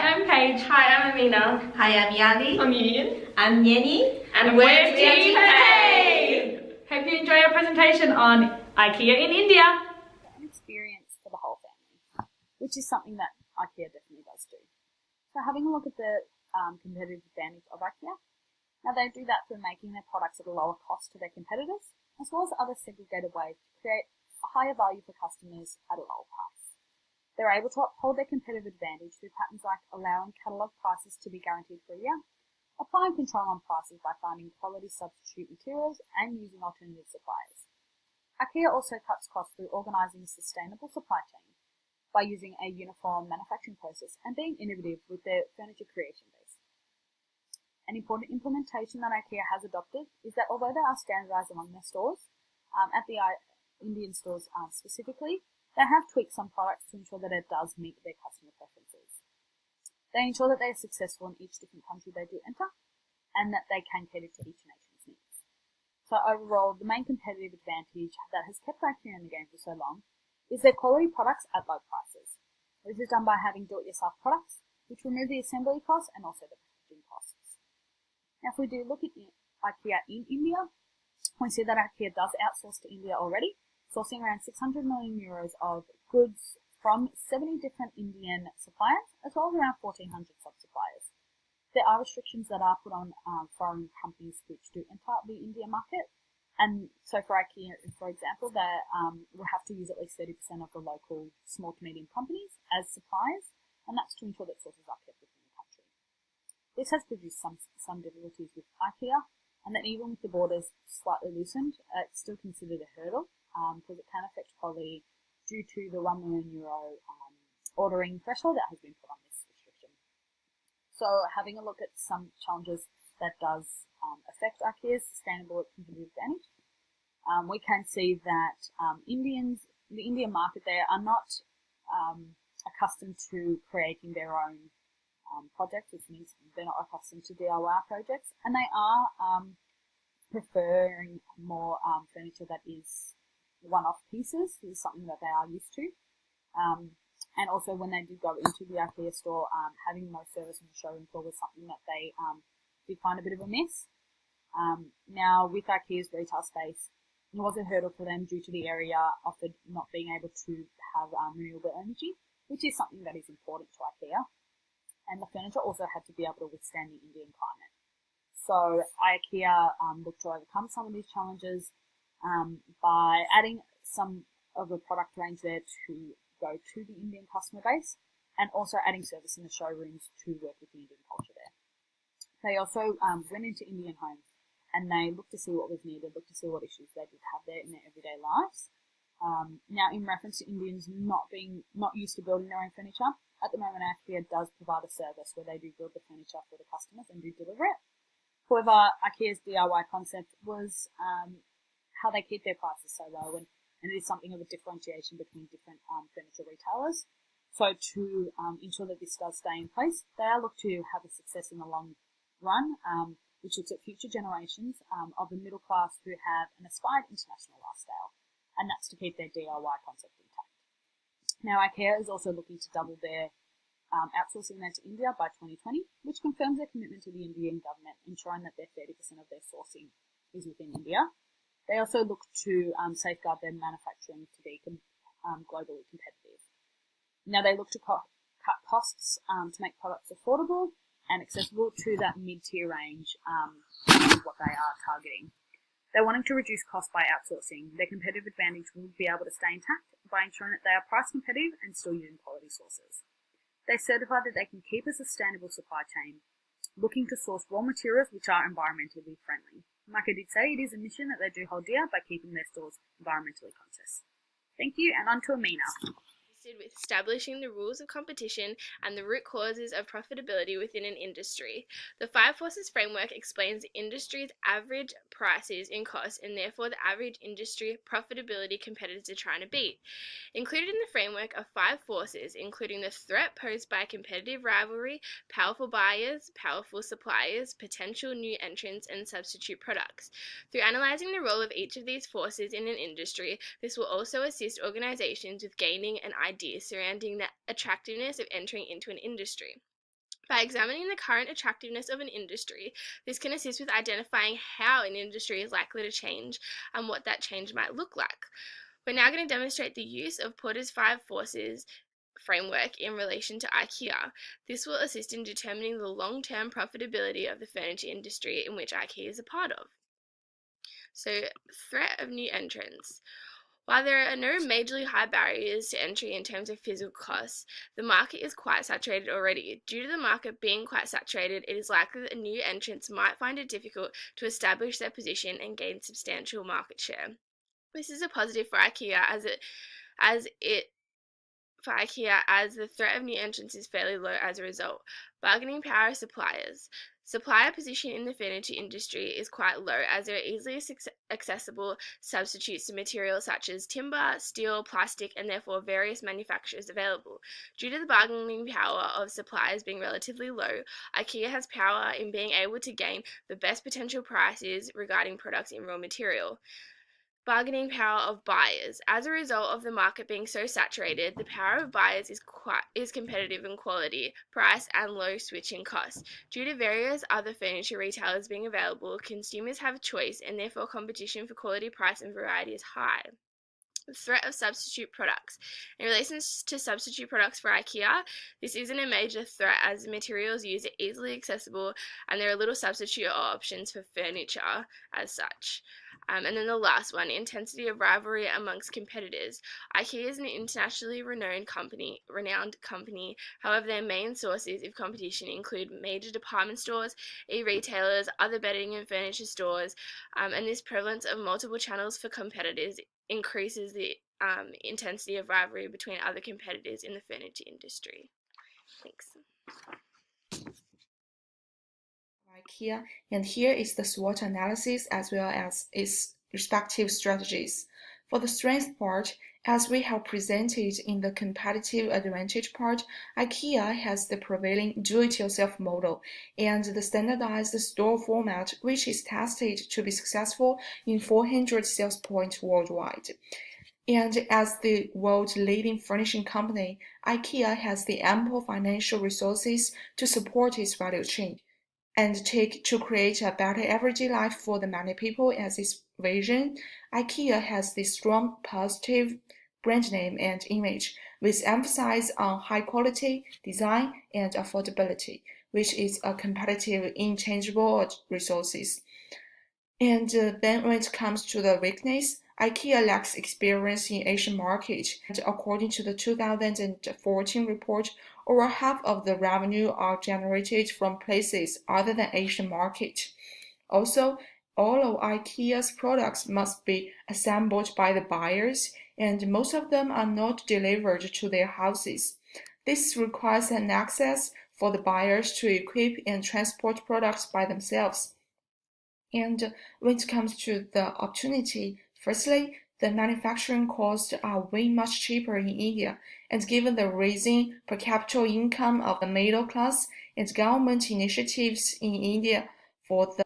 I'm Paige. Hi, I'm Amina. Hi, I'm Yali. I'm Yuyan. I'm Yenny. And we're Team Hey! Hope you enjoy our presentation on Ikea in India. An experience for the whole family, which is something that Ikea definitely does do. So having a look at the competitive advantage of Ikea. Now they do that through making their products at a lower cost to their competitors, as well as other segregated ways to create a higher value for customers at a lower price. They're able to uphold their competitive advantage through patterns like allowing catalogue prices to be guaranteed for a year, applying control on prices by finding quality substitute materials, and using alternative suppliers. Ikea also cuts costs through organising a sustainable supply chain by using a uniform manufacturing process and being innovative with their furniture creation base. An important implementation that Ikea has adopted is that although they are standardised among their stores, at the Indian stores specifically, they have tweaked some products to ensure that it does meet their customer preferences. They ensure that they are successful in each different country they do enter, and that they can cater to each nation's needs. So overall, the main competitive advantage that has kept Ikea in the game for so long is their quality products at low prices. This is done by having do-it-yourself products, which remove the assembly costs and also the packaging costs. Now, if we do look at Ikea in India, we see that Ikea does outsource to India already, sourcing around 600 million euros of goods from 70 different Indian suppliers, as well as around 1,400 sub-suppliers. There are restrictions that are put on foreign companies which do enter the India market, and so for Ikea, for example, they will have to use at least 30% of the local small to medium companies as suppliers, and that's to ensure that sources are kept within the country. This has produced some difficulties with Ikea, and that even with the borders slightly loosened, it's still considered a hurdle because it can affect quality due to the €1 million ordering threshold that has been put on this restriction. So having a look at some challenges that does affect Ikea's sustainable competitive advantage, we can see that the Indian market there are not accustomed to creating their own projects, which means they're not accustomed to DIY projects, and they are preferring more furniture that is one-off pieces. This is something that they are used to. And also when they did go into the Ikea store, having no service on the showroom floor was something that they did find a bit of a miss. Now with Ikea's retail space, it was a hurdle for them due to the area offered not being able to have renewable energy, which is something that is important to Ikea. And the furniture also had to be able to withstand the Indian climate. So Ikea looked to overcome some of these challenges by adding some of the product range there to go to the Indian customer base, and also adding service in the showrooms to work with the Indian culture there. They also went into Indian homes and they looked to see what was needed, looked to see what issues they did have there in their everyday lives. Now, in reference to Indians not used to building their own furniture, at the moment Ikea does provide a service where they do build the furniture for the customers and do deliver it. However, Ikea's DIY concept was how they keep their prices so low, and it is something of a differentiation between different furniture retailers. So to ensure that this does stay in place, they are looked to have a success in the long run, which looks at future generations of the middle class who have an aspired international lifestyle, and that's to keep their DIY concept intact. Now, Ikea is also looking to double their outsourcing there to India by 2020, which confirms their commitment to the Indian government, ensuring that their 30% of their sourcing is within India. They also look to safeguard their manufacturing to be globally competitive. Now, they look to cut costs to make products affordable and accessible to that mid-tier range, is what they are targeting. They're wanting to reduce costs by outsourcing. Their competitive advantage will be able to stay intact by ensuring that they are price competitive and still using quality sources. They certify that they can keep a sustainable supply chain, looking to source raw materials which are environmentally friendly. Like I did say, it is a mission that they do hold dear by keeping their stores environmentally conscious. Thank you, and on to Amina. With establishing the rules of competition and the root causes of profitability within an industry. The 5 Forces framework explains the industry's average prices and costs, and therefore the average industry profitability competitors are trying to beat. Included in the framework are 5 forces, including the threat posed by competitive rivalry, powerful buyers, powerful suppliers, potential new entrants, and substitute products. Through analysing the role of each of these forces in an industry, this will also assist organisations with gaining an idea surrounding the attractiveness of entering into an industry. By examining the current attractiveness of an industry, this can assist with identifying how an industry is likely to change and what that change might look like. We're now going to demonstrate the use of Porter's 5 forces framework in relation to IKEA. This will assist in determining the long-term profitability of the furniture industry in which IKEA is a part of. So, threat of new entrants. While there are no majorly high barriers to entry in terms of physical costs, the market is quite saturated already. Due to the market being quite saturated, it is likely that new entrants might find it difficult to establish their position and gain substantial market share. This is a positive for IKEA as the threat of new entrants is fairly low as a result. Bargaining power of suppliers. Supplier position in the furniture industry is quite low as there are easily accessible substitutes to materials such as timber, steel, plastic, and therefore various manufacturers available. Due to the bargaining power of suppliers being relatively low, IKEA has power in being able to gain the best potential prices regarding products in raw material. Bargaining power of buyers. As a result of the market being so saturated, the power of buyers is competitive in quality, price, and low switching costs. Due to various other furniture retailers being available, consumers have a choice, and therefore competition for quality, price, and variety is high. The threat of substitute products. In relation to substitute products for IKEA, this isn't a major threat as the materials used are easily accessible and there are little substitute options for furniture as such. And then the last one, intensity of rivalry amongst competitors. IKEA is an internationally renowned company. However, their main sources of competition include major department stores, e-retailers, other bedding and furniture stores, and this prevalence of multiple channels for competitors increases the intensity of rivalry between other competitors in the furniture industry. Thanks. IKEA, and here is the SWOT analysis as well as its respective strategies. For the strength part, as we have presented in the competitive advantage part, IKEA has the prevailing do-it-yourself model and the standardized store format, which is tested to be successful in 400 sales points worldwide. And as the world's leading furnishing company, IKEA has the ample financial resources to support its value chain and to create a better everyday life for the many people as its vision. IKEA has this strong positive brand name and image with emphasis on high quality, design, and affordability, which is a competitive intangible resources. And then when it comes to the weakness, IKEA lacks experience in Asian market. And according to the 2014 report, over half of the revenue are generated from places other than Asian market. Also, all of IKEA's products must be assembled by the buyers, and most of them are not delivered to their houses. This requires an access for the buyers to equip and transport products by themselves. And when it comes to the opportunity, firstly, the manufacturing costs are way much cheaper in India, and given the rising per capita income of the middle class and government initiatives in India for the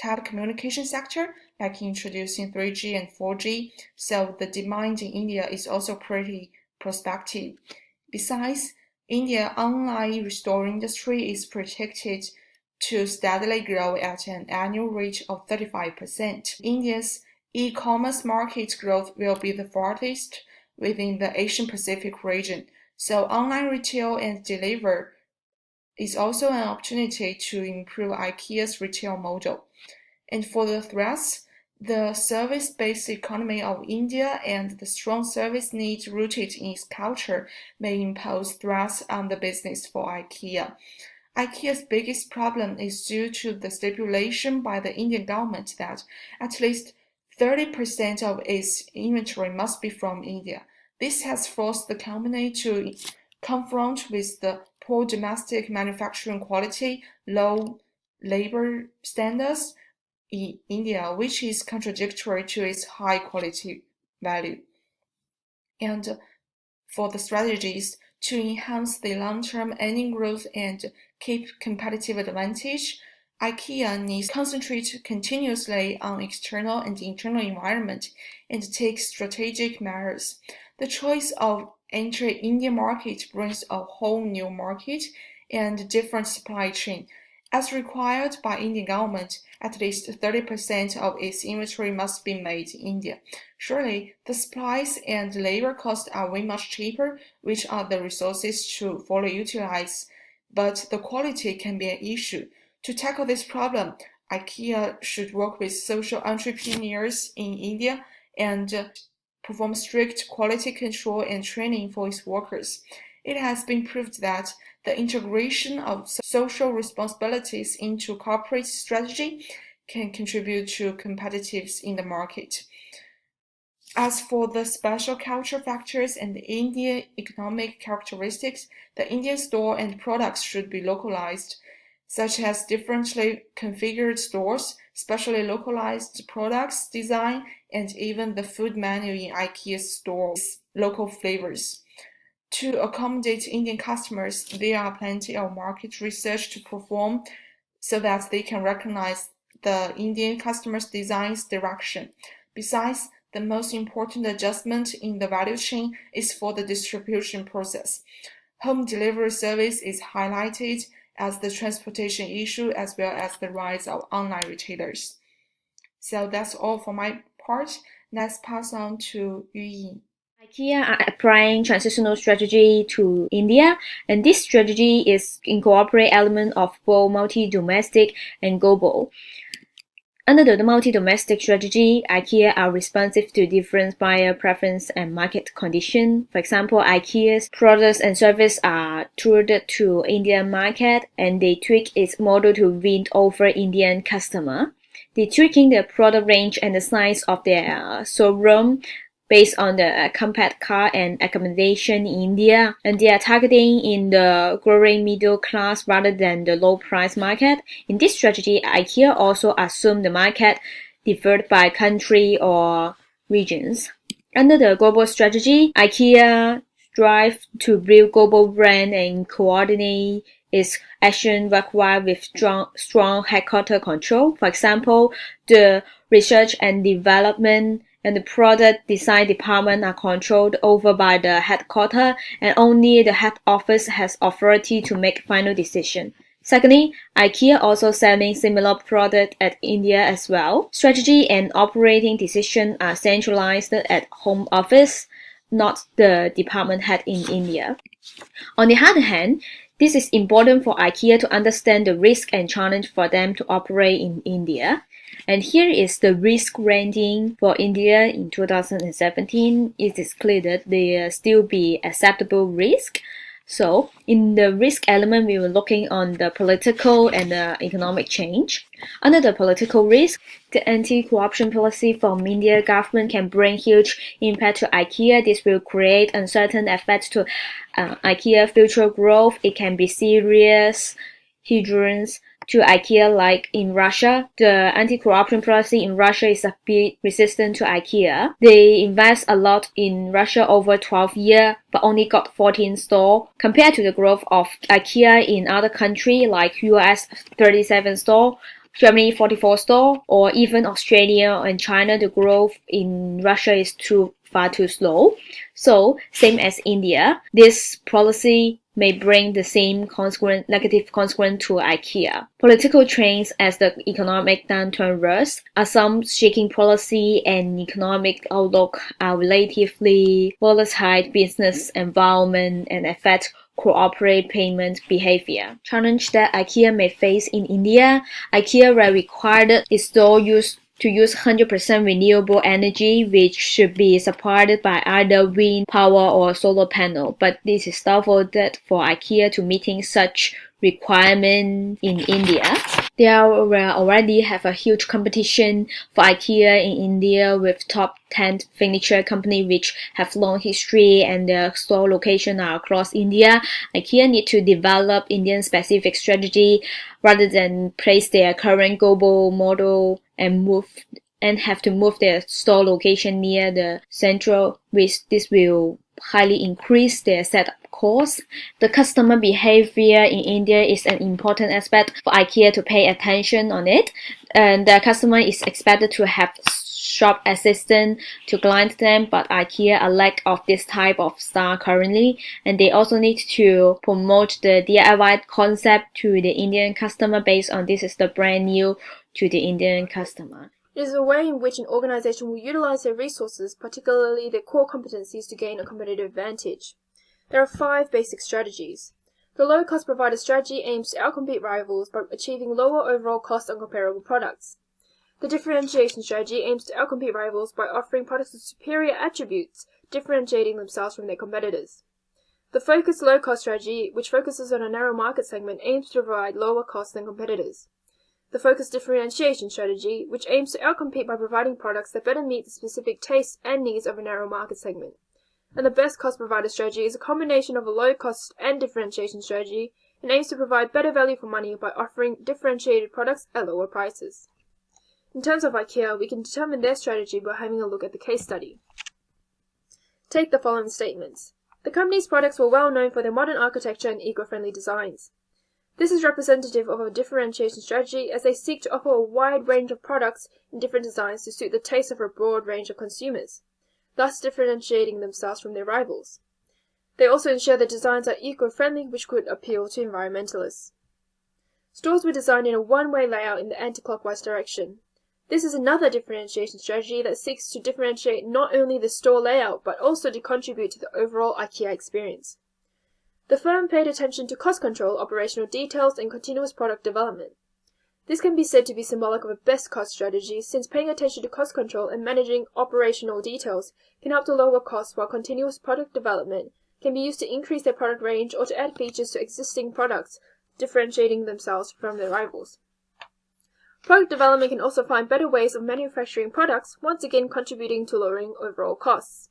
telecommunication sector, like introducing 3G and 4G, so the demand in India is also pretty prospective. Besides, India's online store industry is projected to steadily grow at an annual rate of 35%. India's e-commerce market growth will be the farthest within the Asian Pacific region, so online retail and delivery is also an opportunity to improve IKEA's retail model. And for the threats, the service-based economy of India and the strong service needs rooted in its culture may impose threats on the business for IKEA. IKEA's biggest problem is due to the stipulation by the Indian government that at least 30% of its inventory must be from India. This has forced the company to confront with the poor domestic manufacturing quality, low labor standards in India, which is contradictory to its high quality value. And for the strategies to enhance the long-term earning growth and keep competitive advantage, IKEA needs to concentrate continuously on external and internal environment and take strategic measures. The choice of entering Indian market brings a whole new market and different supply chain. As required by Indian government, at least 30% of its inventory must be made in India. Surely, the supplies and labor costs are way much cheaper, which are the resources to fully utilize, but the quality can be an issue. To tackle this problem, IKEA should work with social entrepreneurs in India and perform strict quality control and training for its workers. It has been proved that the integration of social responsibilities into corporate strategy can contribute to competitiveness in the market. As for the special cultural factors and the Indian economic characteristics, the Indian store and products should be localized, such as differently configured stores, specially localized products design, and even the food menu in IKEA stores, local flavors. To accommodate Indian customers, there are plenty of market research to perform so that they can recognize the Indian customers' design's direction. Besides, the most important adjustment in the value chain is for the distribution process. Home delivery service is highlighted as the transportation issue as well as the rise of online retailers. So that's all for my part. Let's pass on to Yu Ying. IKEA are applying transitional strategy to India, and this strategy is incorporate element of both multi-domestic and global. Under the multi-domestic strategy, IKEA are responsive to different buyer preference and market condition. For example, IKEA's products and services are tailored to Indian market, and they tweak its model to win over Indian customer. They tweaking the product range and the size of their showroom based on the compact car and accommodation in India, and they are targeting in the growing middle class rather than the low price market. In this strategy, IKEA also assume the market differed by country or regions. Under the global strategy, IKEA strive to build global brand and coordinate its action worldwide with strong headquarter control. For example, the research and development and the product design department are controlled over by the headquarters, and only the head office has authority to make final decision. Secondly, IKEA also selling similar product at India as well. Strategy and operating decisions are centralized at home office, not the department head in India. On the other hand, this is important for IKEA to understand the risk and challenge for them to operate in India. And here is the risk rating for India in 2017. It is clear that there still be acceptable risk. So in the risk element, we were looking on the political and the economic change. Under the political risk, the anti-corruption policy from India government can bring huge impact to IKEA. This will create uncertain effects to IKEA future growth. It can be serious hindrance to IKEA, like in Russia. The anti-corruption policy in Russia is a bit resistant to IKEA. They invest a lot in Russia over 12 years, but only got 14 stores. Compared to the growth of IKEA in other countries like US 37 stores, Germany 44 stores, or even Australia and China, the growth in Russia is far too slow. So, same as India, this policy may bring the same negative consequence to IKEA. Political trends as the economic downturn worse, some shaking policy and economic outlook are relatively volatile business environment and affect corporate payment behavior. Challenge that IKEA may face in India, IKEA will require its store to use 100% renewable energy, which should be supported by either wind power or solar panel. But this is doubtful that for IKEA to meeting such requirement in India. There will already have a huge competition for IKEA in India with top 10 furniture companies which have long history and their store location are across India. IKEA need to develop Indian specific strategy rather than place their current global model and have to move their store location near the central, which this will highly increase their setup costs. The customer behavior in India is an important aspect for IKEA to pay attention on it, and the customer is expected to have shop assistant to client them, but IKEA a lack of this type of staff currently, and they also need to promote the DIY concept to the Indian customer based on this is the brand new to the Indian customer. It is a way in which an organization will utilize their resources, particularly their core competencies, to gain a competitive advantage. There are 5 basic strategies. The low-cost provider strategy aims to outcompete rivals by achieving lower overall costs on comparable products. The differentiation strategy aims to outcompete rivals by offering products with superior attributes, differentiating themselves from their competitors. The focused low-cost strategy, which focuses on a narrow market segment, aims to provide lower costs than competitors. The focused differentiation strategy, which aims to outcompete by providing products that better meet the specific tastes and needs of a narrow market segment. And the best cost provider strategy is a combination of a low cost and differentiation strategy and aims to provide better value for money by offering differentiated products at lower prices. In terms of IKEA, we can determine their strategy by having a look at the case study. Take the following statements. The company's products were well known for their modern architecture and eco-friendly designs. This is representative of a differentiation strategy as they seek to offer a wide range of products in different designs to suit the taste of a broad range of consumers, thus differentiating themselves from their rivals. They also ensure their designs are eco-friendly, which could appeal to environmentalists. Stores were designed in a one-way layout in the anti-clockwise direction. This is another differentiation strategy that seeks to differentiate not only the store layout, but also to contribute to the overall IKEA experience. The firm paid attention to cost control, operational details, and continuous product development. This can be said to be symbolic of a best cost strategy, since paying attention to cost control and managing operational details can help to lower costs, while continuous product development can be used to increase their product range or to add features to existing products, differentiating themselves from their rivals. Product development can also find better ways of manufacturing products, once again contributing to lowering overall costs.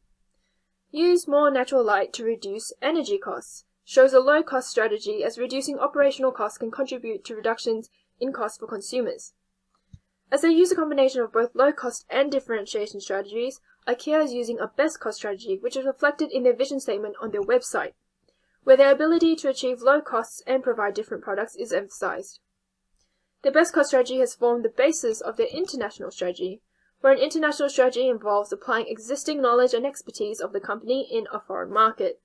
Use more natural light to reduce energy costs. Shows a low-cost strategy as reducing operational costs can contribute to reductions in costs for consumers. As they use a combination of both low-cost and differentiation strategies, IKEA is using a best-cost strategy, which is reflected in their vision statement on their website, where their ability to achieve low costs and provide different products is emphasized. Their best-cost strategy has formed the basis of their international strategy, where an international strategy involves applying existing knowledge and expertise of the company in a foreign market.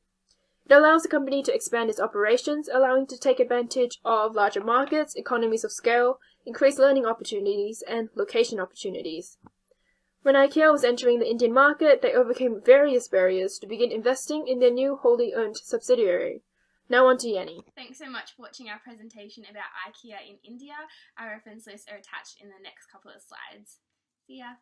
It allows the company to expand its operations, allowing to take advantage of larger markets, economies of scale, increased learning opportunities, and location opportunities. When IKEA was entering the Indian market, they overcame various barriers to begin investing in their new wholly owned subsidiary. Now on to Yanni. Thanks so much for watching our presentation about IKEA in India. Our reference lists are attached in the next couple of slides. See ya!